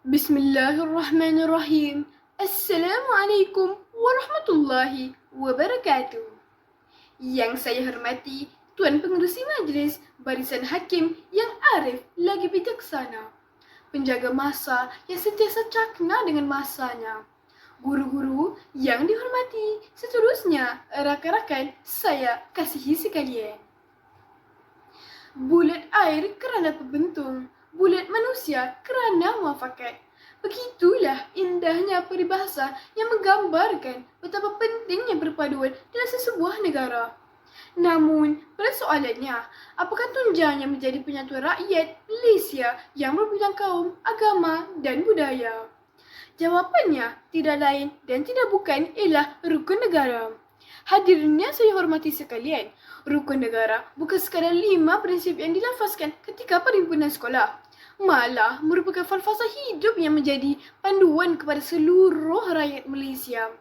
Bismillahirrahmanirrahim. Assalamualaikum warahmatullahi wabarakatuh. Yang saya hormati Tuan Pengerusi Majlis Barisan Hakim yang arif lagi bijaksana, penjaga masa yang sentiasa cakna dengan masanya, guru-guru yang dihormati, seterusnya rakan-rakan saya kasihi sekalian. Bulat air kerana pembentung, bulat manusia kerana muafakat. Begitulah indahnya peribahasa yang menggambarkan betapa pentingnya perpaduan dalam sesebuah negara. Namun, persoalannya, apakah tunjangnya menjadi penyatuan rakyat Malaysia yang berbilang kaum, agama dan budaya? Jawapannya tidak lain dan tidak bukan ialah rukun negara. Hadirin yang saya hormati sekalian, rukun negara bukan sekadar 5 prinsip yang dilafazkan ketika perhimpunan sekolah. Malah merupakan falsafah hidup yang menjadi panduan kepada seluruh rakyat Malaysia.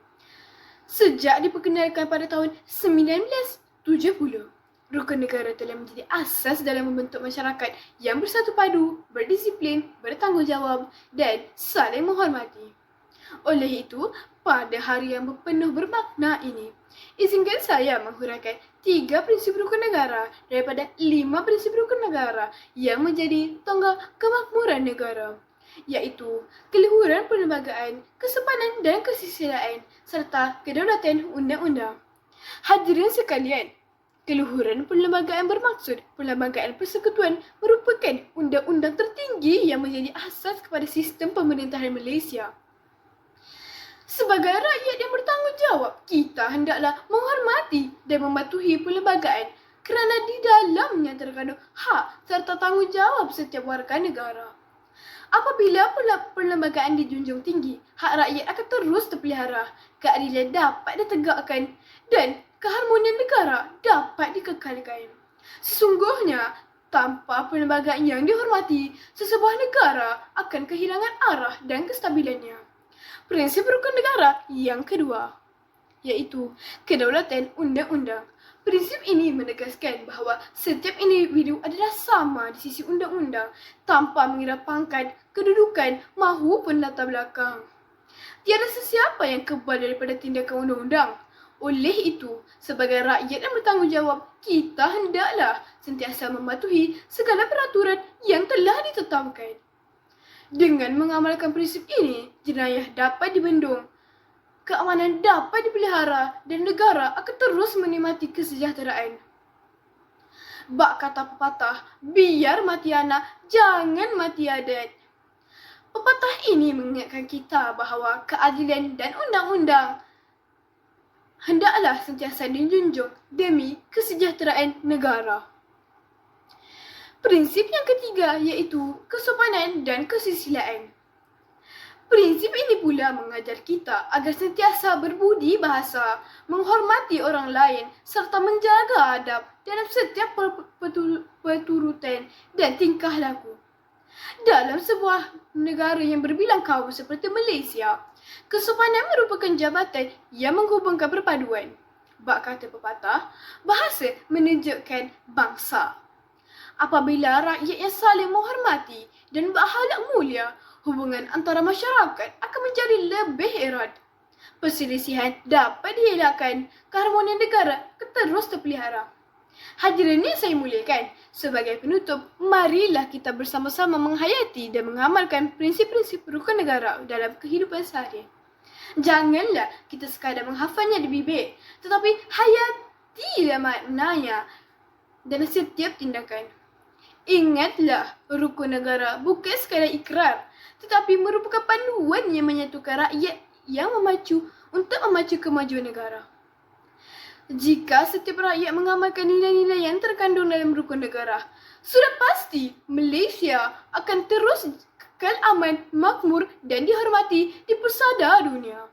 Sejak diperkenalkan pada tahun 1970, rukun negara telah menjadi asas dalam membentuk masyarakat yang bersatu padu, berdisiplin, bertanggungjawab dan saling menghormati. Oleh itu, pada hari yang penuh bermakna ini, izinkan saya menghuraikan 3 prinsip rukun negara daripada 5 prinsip rukun negara yang menjadi tonggak kemakmuran negara, iaitu keluhuran perlembagaan, kesepanan dan kesusilaan serta kedaulatan undang-undang. Hadirin sekalian, keluhuran perlembagaan bermaksud perlembagaan persekutuan merupakan undang-undang tertinggi yang menjadi asas kepada sistem pemerintahan Malaysia. Sebagai rakyat yang bertanggungjawab, kita hendaklah menghormati dan mematuhi perlembagaan kerana di dalamnya terkandung hak serta tanggungjawab setiap warga negara. Apabila perlembagaan dijunjung tinggi, hak rakyat akan terus terpelihara, keadilan dapat ditegakkan dan keharmonian negara dapat dikekalkan. Sesungguhnya, tanpa perlembagaan yang dihormati, sesebuah negara akan kehilangan arah dan kestabilannya. Prinsip rukun negara yang kedua, iaitu kedaulatan undang-undang. Prinsip ini menegaskan bahawa setiap individu adalah sama di sisi undang-undang tanpa mengira pangkat, kedudukan maupun latar belakang. Tiada sesiapa yang kebal daripada tindakan undang-undang. Oleh itu, sebagai rakyat yang bertanggungjawab, kita hendaklah sentiasa mematuhi segala peraturan yang telah ditetapkan. Dengan mengamalkan prinsip ini, jenayah dapat dibendung, keamanan dapat dipelihara dan negara akan terus menikmati kesejahteraan. Bak kata pepatah, biar mati anak, jangan mati adat. Pepatah ini mengingatkan kita bahawa keadilan dan undang-undang hendaklah sentiasa dijunjung demi kesejahteraan negara. Prinsip yang ketiga iaitu kesopanan dan kesusilaan. Prinsip ini pula mengajar kita agar sentiasa berbudi bahasa, menghormati orang lain serta menjaga adab dalam setiap perturutan dan tingkah laku. Dalam sebuah negara yang berbilang kaum seperti Malaysia, kesopanan merupakan jabatan yang menghubungkan perpaduan. Bak kata pepatah, bahasa menunjukkan bangsa. Apabila rakyat yang saling menghormati dan berakhlak mulia, hubungan antara masyarakat akan menjadi lebih erat. Perselisihan dapat dielakkan, keharmonian negara terus terpelihara. Hadirin yang saya muliakan, sebagai penutup, marilah kita bersama-sama menghayati dan mengamalkan prinsip-prinsip rukun negara dalam kehidupan seharian. Janganlah kita sekadar menghafalnya di bibir, tetapi hayatilah maknanya dalam setiap tindakan. Ingatlah, rukun negara bukan sekadar ikrar, tetapi merupakan panduan yang menyatukan rakyat yang memacu untuk memacu kemajuan negara. Jika setiap rakyat mengamalkan nilai-nilai yang terkandung dalam rukun negara, sudah pasti Malaysia akan terus kekal aman, makmur dan dihormati di pesada dunia.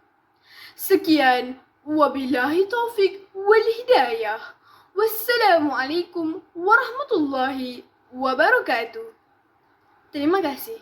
Sekian, wabillahi taufik wal hidayah. Wassalamualaikum warahmatullahi wabarakatuh. Terima kasih.